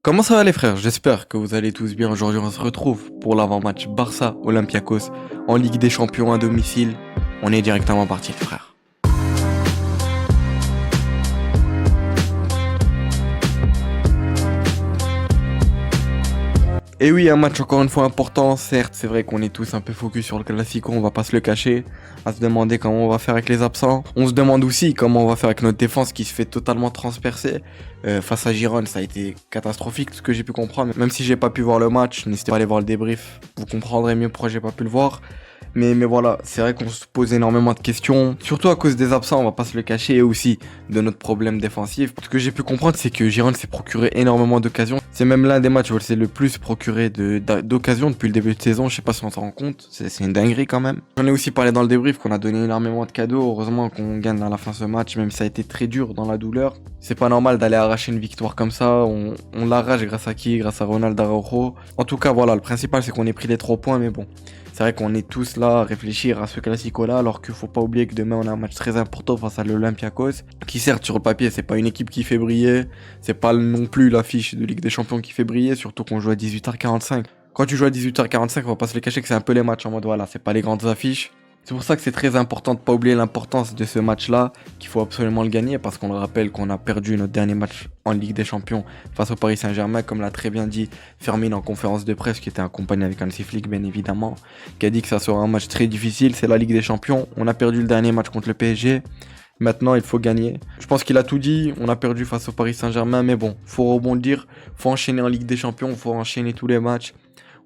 Comment ça va les frères? J'espère que vous allez tous bien. Aujourd'hui, on se retrouve pour l'avant-match Barça-Olympiakos en Ligue des Champions à domicile. On est directement parti les frères. Et oui, un match encore une fois important. Certes, c'est vrai qu'on est tous un peu focus sur le Classico, on va pas se le cacher. À se demander comment on va faire avec les absents. On se demande aussi comment on va faire avec notre défense qui se fait totalement transpercer. Face à Girone, ça a été catastrophique, ce que j'ai pu comprendre. Même si j'ai pas pu voir le match, n'hésitez pas à aller voir le débrief. Vous comprendrez mieux pourquoi j'ai pas pu le voir. Mais voilà, c'est vrai qu'on se pose énormément de questions, surtout à cause des absents, on va pas se le cacher, et aussi de notre problème défensif. Ce que j'ai pu comprendre, c'est que Giron s'est procuré énormément d'occasions. C'est même l'un des matchs où elle s'est le plus procuré d'occasions depuis le début de saison, je sais pas si on s'en rend compte, c'est une dinguerie quand même. J'en ai aussi parlé dans le débrief qu'on a donné énormément de cadeaux, heureusement qu'on gagne à la fin ce match, même si ça a été très dur dans la douleur. C'est pas normal d'aller arracher une victoire comme ça, on l'arrache grâce à qui? Grâce à Ronald Araujo. En tout cas, voilà, le principal c'est qu'on ait pris les 3 points, mais bon. C'est vrai qu'on est tous là à réfléchir à ce classico-là, alors qu'il faut pas oublier que demain on a un match très important face à l'Olympiakos, qui certes sur le papier c'est pas une équipe qui fait briller, c'est pas non plus l'affiche de Ligue des Champions qui fait briller, surtout qu'on joue à 18h45. Quand tu joues à 18h45, on va pas se le cacher que c'est un peu les matchs en mode voilà, c'est pas les grandes affiches. C'est pour ça que c'est très important de pas oublier l'importance de ce match-là, qu'il faut absolument le gagner, parce qu'on le rappelle qu'on a perdu notre dernier match en Ligue des Champions face au Paris Saint-Germain, comme l'a très bien dit Fermin en conférence de presse, qui était accompagné avec Hansi Flick bien évidemment, qui a dit que ça sera un match très difficile, c'est la Ligue des Champions, on a perdu le dernier match contre le PSG, maintenant il faut gagner. Je pense qu'il a tout dit, on a perdu face au Paris Saint-Germain, mais bon, faut rebondir, faut enchaîner en Ligue des Champions, faut enchaîner tous les matchs.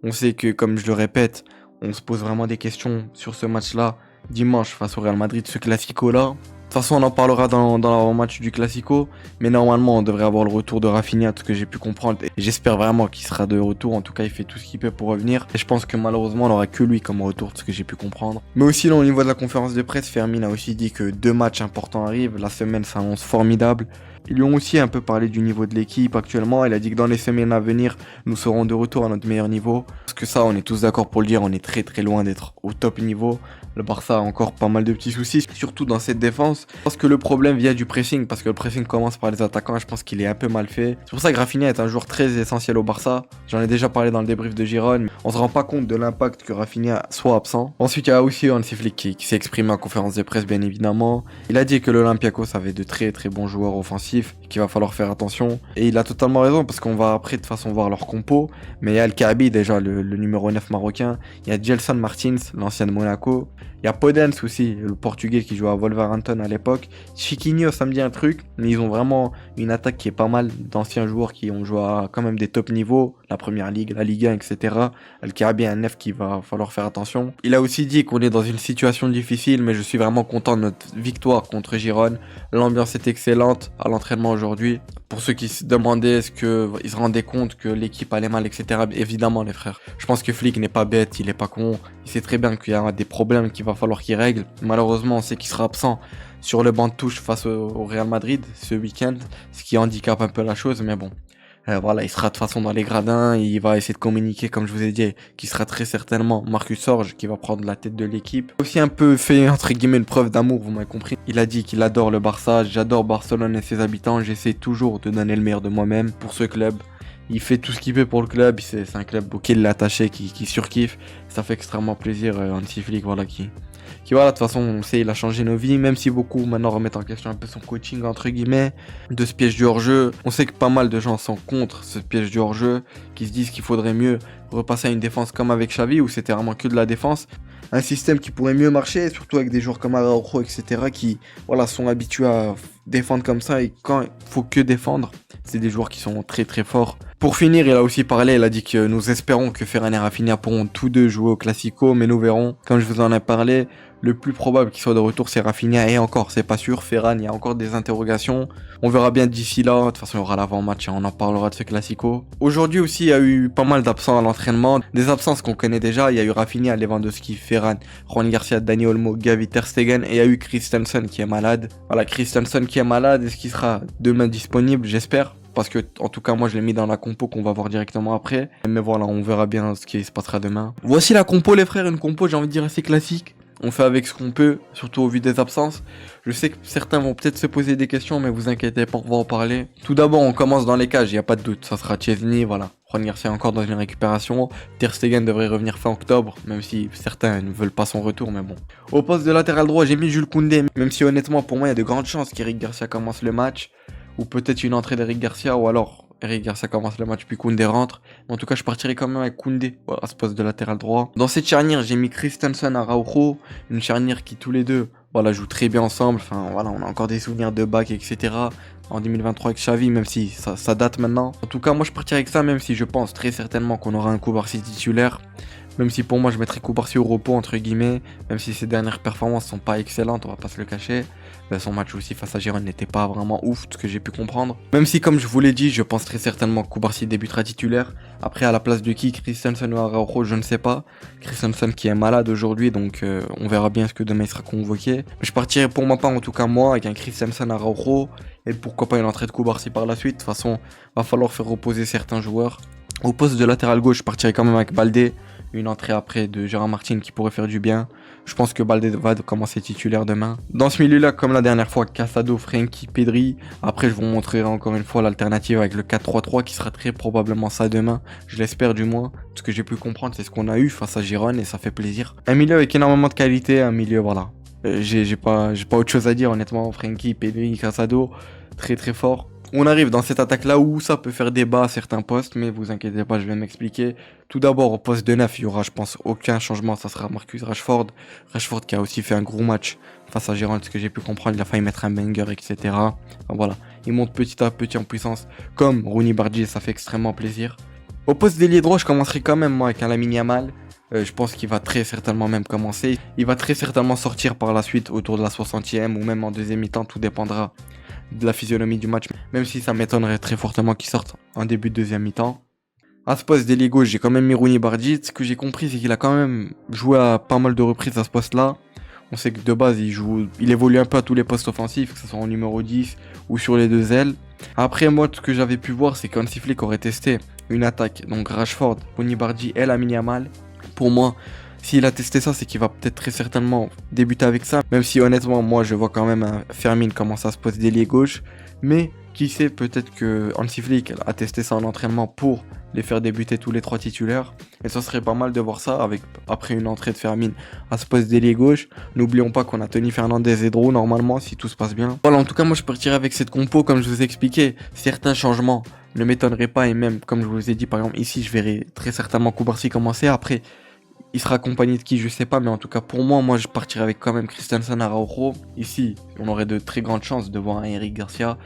On sait que, comme je le répète, on se pose vraiment des questions sur ce match-là, dimanche face au Real Madrid, ce Classico-là. De toute façon, on en parlera dans l'avant-match du Classico, mais normalement, on devrait avoir le retour de Rafinha, tout ce que j'ai pu comprendre. Et j'espère vraiment qu'il sera de retour. En tout cas, il fait tout ce qu'il peut pour revenir. Et je pense que malheureusement, on n'aura que lui comme retour, de ce que j'ai pu comprendre. Mais aussi, là, au niveau de la conférence de presse, Fermin a aussi dit que 2 matchs importants arrivent. La semaine s'annonce formidable. Ils lui ont aussi un peu parlé du niveau de l'équipe actuellement. Il a dit que dans les semaines à venir, nous serons de retour à notre meilleur niveau. Parce que ça, on est tous d'accord pour le dire, on est très très loin d'être au top niveau. Le Barça a encore pas mal de petits soucis, surtout dans cette défense. Je pense que le problème vient du pressing, parce que le pressing commence par les attaquants et je pense qu'il est un peu mal fait. C'est pour ça que Rafinha est un joueur très essentiel au Barça. J'en ai déjà parlé dans le débrief de Girone. On se rend pas compte de l'impact que Rafinha soit absent. Ensuite, il y a aussi Hansi Flick qui s'est exprimé en conférence de presse, bien évidemment. Il a dit que l'Olympiakos avait de très très bons joueurs offensifs, qu'il va falloir faire attention. Et il a totalement raison, parce qu'on va après de toute façon voir leur compo. Mais il y a El Kaabi, déjà le numéro 9 marocain. Il y a Gelson Martins, l'ancien de Monaco. Il y a Podence aussi, le portugais qui jouait à Wolverhampton à l'époque. Chiquinho, ça me dit un truc, mais ils ont vraiment une attaque qui est pas mal d'anciens joueurs qui ont joué à quand même des top niveaux, la première ligue, la Ligue 1, etc. El Kaabi, un neuf qui va falloir faire attention. Il a aussi dit qu'on est dans une situation difficile, mais je suis vraiment content de notre victoire contre Girone. L'ambiance est excellente à l'entraînement aujourd'hui. Pour ceux qui se demandaient est-ce qu'ils se rendaient compte que l'équipe allait mal, etc. Évidemment, les frères. Je pense que Flick n'est pas bête, il est pas con. Il sait très bien qu'il y a des problèmes qu'il va falloir qu'il règle. Malheureusement, on sait qu'il sera absent sur le banc de touche face au Real Madrid ce week-end, ce qui handicape un peu la chose, mais bon. Voilà, il sera de toute façon dans les gradins, il va essayer de communiquer, comme je vous ai dit, qui sera très certainement Marcus Sorge, qui va prendre la tête de l'équipe. Aussi un peu fait, entre guillemets, une preuve d'amour, vous m'avez compris. Il a dit qu'il adore le Barça, j'adore Barcelone et ses habitants, j'essaie toujours de donner le meilleur de moi-même pour ce club. Il fait tout ce qu'il peut pour le club, c'est un club auquel il est attaché, qui surkiffe. Ça fait extrêmement plaisir, Hansi Flick, voilà, qui voilà, de toute façon, on sait, il a changé nos vies, même si beaucoup maintenant remettent en question un peu son coaching, entre guillemets, de ce piège du hors-jeu. On sait que pas mal de gens sont contre ce piège du hors-jeu, qui se disent qu'il faudrait mieux repasser à une défense comme avec Xavi, où c'était vraiment que de la défense. Un système qui pourrait mieux marcher, surtout avec des joueurs comme Araujo, etc., qui voilà, sont habitués à défendre comme ça, et quand il faut que défendre, c'est des joueurs qui sont très très forts. Pour finir, il a aussi parlé, il a dit que nous espérons que Ferran et Rafinha pourront tous deux jouer au Classico, mais nous verrons. Comme je vous en ai parlé, le plus probable qu'il soit de retour, c'est Rafinha, et encore, c'est pas sûr. Ferran, il y a encore des interrogations. On verra bien d'ici là. De toute façon, il y aura l'avant-match et on en parlera de ce Classico. Aujourd'hui aussi, il y a eu pas mal d'absents à l'entraînement. Des absences qu'on connaît déjà. Il y a eu Rafinha, Lewandowski, Ferran, Juan Garcia, Dani Olmo, Gavi, Ter Stegen, et il y a eu Christensen qui est malade. Voilà, Christensen qui est malade. Est-ce qu'il sera demain disponible? J'espère. Parce que, en tout cas, moi, je l'ai mis dans la compo qu'on va voir directement après. Mais voilà, on verra bien ce qui se passera demain. Voici la compo, les frères. Une compo, j'ai envie de dire, assez classique. on fait avec ce qu'on peut, surtout au vu des absences. Je sais que certains vont peut-être se poser des questions, mais vous inquiétez pas, on va en parler. Tout d'abord, on commence dans les cages, il n'y a pas de doute. Ça sera Chesney, voilà. Juan Garcia encore dans une récupération. Ter Stegen devrait revenir fin octobre, même si certains ne veulent pas son retour, mais bon. Au poste de latéral droit, j'ai mis Jules Koundé, même si honnêtement, pour moi, il y a de grandes chances qu'Eric Garcia commence le match. Ou peut-être une entrée d'Eric Garcia, ou alors Eric Garcia commence le match puis Koundé rentre. En tout cas, je partirai quand même avec Koundé à ce poste de latéral droit. Dans cette charnière, j'ai mis Christensen Araujo, une charnière qui tous les deux jouent très bien ensemble. Enfin voilà, on a encore des souvenirs de bac, etc. En 2023 avec Xavi, même si ça date maintenant. En tout cas, moi je partirai avec ça, même si je pense très certainement qu'on aura un Cubarsí titulaire. Même si pour moi je mettrais Cubarsí au repos entre guillemets, même si ses dernières performances sont pas excellentes, on va pas se le cacher. Son match aussi face à Girone n'était pas vraiment ouf, ce que j'ai pu comprendre. Même si comme je vous l'ai dit, je pense très certainement que Cubarsí débutera titulaire. Après à la place de qui, Christensen ou Araujo, je ne sais pas. Christensen qui est malade aujourd'hui, donc on verra bien ce que demain il sera convoqué. Mais je partirai pour ma part en tout cas moi avec un Christensen Araujo et pourquoi pas une entrée de Cubarsí par la suite. De toute façon, va falloir faire reposer certains joueurs. Au poste de latéral gauche, je partirai quand même avec Baldé. Une entrée après de Gérard Martin qui pourrait faire du bien. Je pense que Baldé va commencer titulaire demain. Dans ce milieu-là, comme la dernière fois, Casado, Frenkie, Pedri. Après, je vous montrerai encore une fois l'alternative avec le 4-3-3 qui sera très probablement ça demain. Je l'espère du moins. Ce que j'ai pu comprendre, c'est ce qu'on a eu face à Girone et ça fait plaisir. Un milieu avec énormément de qualité, un milieu, voilà. J'ai pas autre chose à dire honnêtement. Frenkie, Pedri, Casado, très très fort. On arrive dans cette attaque-là où ça peut faire débat à certains postes, mais vous inquiétez pas, je vais m'expliquer. Tout d'abord, au poste de 9, il y aura, je pense, aucun changement, ça sera Marcus Rashford. Rashford qui a aussi fait un gros match face à Girone, ce que j'ai pu comprendre, il a failli mettre un banger, etc. Enfin, voilà, il monte petit à petit en puissance, comme Rooney Bardi, ça fait extrêmement plaisir. Au poste d'ailier droit, je commencerai quand même, moi, avec un Lamine Yamal. Je pense qu'il va très certainement même commencer. Il va très certainement sortir par la suite autour de la 60e ou même en deuxième mi-temps, tout dépendra de la physionomie du match, même si ça m'étonnerait très fortement qu'il sorte en début de deuxième mi-temps. À ce poste d'ailier gauche, j'ai quand même mis Rooney Bardi. Ce que j'ai compris, c'est qu'il a quand même joué à pas mal de reprises à ce poste-là. On sait que de base, il évolue un peu à tous les postes offensifs, que ce soit en numéro 10 ou sur les deux ailes. Après, moi, ce que j'avais pu voir, c'est qu'Hansi Flick aurait testé une attaque. Donc Rashford, Rooney Bardi et Lamine Yamal. Pour moi, s'il a testé ça, c'est qu'il va peut-être très certainement débuter avec ça. Même si honnêtement, moi je vois quand même un Fermin commencer à se poser d'ailier gauche. Mais qui sait, peut-être que Hansi Flick a testé ça en entraînement pour les faire débuter tous les trois titulaires. Et ça serait pas mal de voir ça après une entrée de Fermin à ce poste d'ailier gauche. N'oublions pas qu'on a Tony Fernandez et Drew normalement, si tout se passe bien. Voilà, en tout cas, moi je partirai avec cette compo, comme je vous ai expliqué. Certains changements ne m'étonneraient pas. Et même, comme je vous ai dit, par exemple, ici, je verrai très certainement Cubarsí commencer. Après, il sera accompagné de qui, je sais pas, mais en tout cas pour moi je partirais avec quand même Christensen Araujo. Ici, on aurait de très grandes chances de voir un Eric Garcia.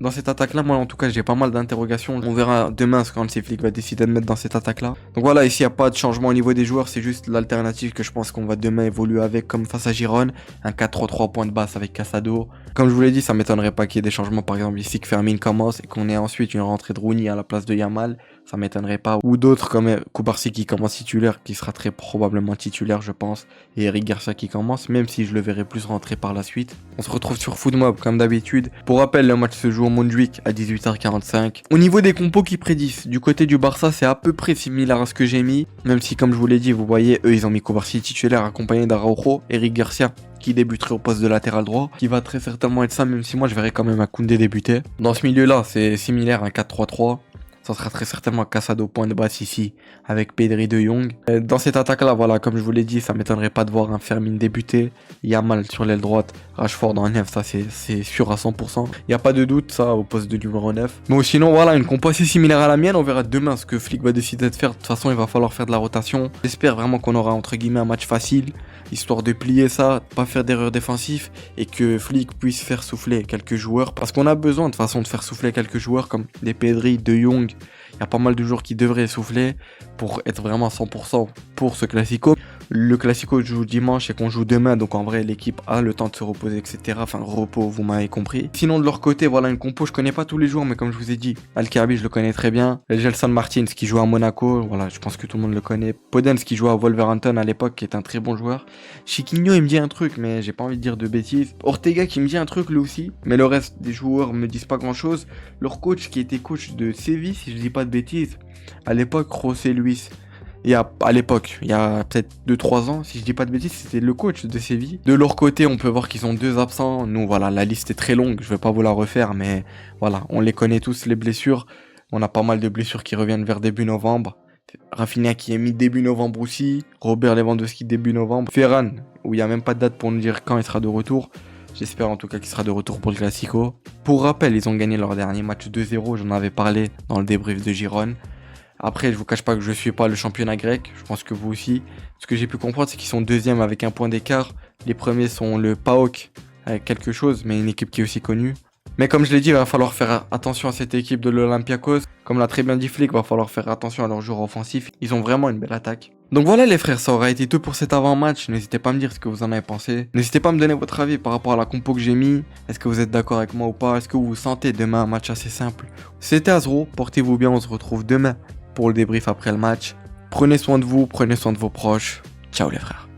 Dans cette attaque-là, moi en tout cas, j'ai pas mal d'interrogations. On verra demain ce qu'Hansi Flick va décider de mettre dans cette attaque-là. Donc voilà, ici il n'y a pas de changement au niveau des joueurs, c'est juste l'alternative que je pense qu'on va demain évoluer avec, comme face à Girone. Un 4-3-3 point de basse avec Casado. Comme je vous l'ai dit, ça m'étonnerait pas qu'il y ait des changements, par exemple ici que Fermin commence et qu'on ait ensuite une rentrée de Rooney à la place de Yamal. Ça m'étonnerait pas. Ou d'autres comme Cubarsí qui commence titulaire, qui sera très probablement titulaire je pense. Et Eric Garcia qui commence, même si je le verrai plus rentrer par la suite. On se retrouve sur Footmob comme d'habitude. Pour rappel, le match se joue au Montjuic à 18h45. Au niveau des compos qui prédisent, du côté du Barça c'est à peu près similaire à ce que j'ai mis. Même si comme je vous l'ai dit, vous voyez, eux ils ont mis Cubarsí titulaire accompagné d'Araujo, Eric Garcia qui débuterait au poste de latéral droit, qui va très certainement être ça, même si moi je verrais quand même un Koundé débuter. Dans ce milieu là c'est similaire à un 4-3-3. Ça sera très certainement Casado point de basse ici, avec Pedri de Jong. Dans cette attaque-là, voilà, comme je vous l'ai dit, ça m'étonnerait pas de voir un Fermin débuter. Yamal sur l'aile droite, Rashford en 9, ça c'est sûr à 100%. Il n'y a pas de doute, ça, au poste de numéro 9. Mais sinon, voilà, une compo assez similaire à la mienne. On verra demain ce que Flick va décider de faire. De toute façon, il va falloir faire de la rotation. J'espère vraiment qu'on aura, entre guillemets, un match facile, histoire de plier ça, pas faire d'erreurs défensives, et que Flick puisse faire souffler quelques joueurs. Parce qu'on a besoin, de façon, de faire souffler quelques joueurs, comme des Pedri, de Jong. Il y a pas mal de joueurs qui devraient souffler pour être vraiment 100% pour ce Classico. Le Classico joue dimanche et qu'on joue demain, donc en vrai l'équipe a le temps de se reposer, etc. Enfin, repos, vous m'avez compris. Sinon de leur côté, voilà une compo, je connais pas tous les joueurs, mais comme je vous ai dit, Al-Kaabi je le connais très bien. Gelson Martins qui joue à Monaco, voilà, je pense que tout le monde le connaît. Podence qui joue à Wolverhampton à l'époque, qui est un très bon joueur. Chiquinho il me dit un truc, mais j'ai pas envie de dire de bêtises. Ortega qui me dit un truc lui aussi, mais le reste des joueurs me disent pas grand chose. Leur coach qui était coach de Séville, si je dis pas de bêtises, à l'époque, José Luis. Et à l'époque, il y a peut-être 2-3 ans, si je dis pas de bêtises, c'était le coach de Séville. De leur côté, on peut voir qu'ils ont 2 absents. Nous, voilà, la liste est très longue, je vais pas vous la refaire, mais voilà, on les connaît tous, les blessures. On a pas mal de blessures qui reviennent vers début novembre. Rafinha qui est mis début novembre aussi. Robert Lewandowski début novembre. Ferran, où il n'y a même pas de date pour nous dire quand il sera de retour. J'espère en tout cas qu'il sera de retour pour le Classico. Pour rappel, ils ont gagné leur dernier match 2-0, j'en avais parlé dans le débrief de Girone. Après, je vous cache pas que je suis pas le championnat grec, je pense que vous aussi. Ce que j'ai pu comprendre, c'est qu'ils sont deuxièmes avec un point d'écart. Les premiers sont le PAOK avec quelque chose, mais une équipe qui est aussi connue. Mais comme je l'ai dit, il va falloir faire attention à cette équipe de l'Olympiakos. Comme l'a très bien dit Flick, il va falloir faire attention à leurs joueurs offensifs. Ils ont vraiment une belle attaque. Donc voilà les frères, ça aura été tout pour cet avant-match. N'hésitez pas à me dire ce que vous en avez pensé. N'hésitez pas à me donner votre avis par rapport à la compo que j'ai mis. Est-ce que vous êtes d'accord avec moi ou pas? Est-ce que vous sentez demain un match assez simple? C'était Azro, portez-vous bien, on se retrouve demain pour le débrief après le match. Prenez soin de vous, prenez soin de vos proches. Ciao les frères.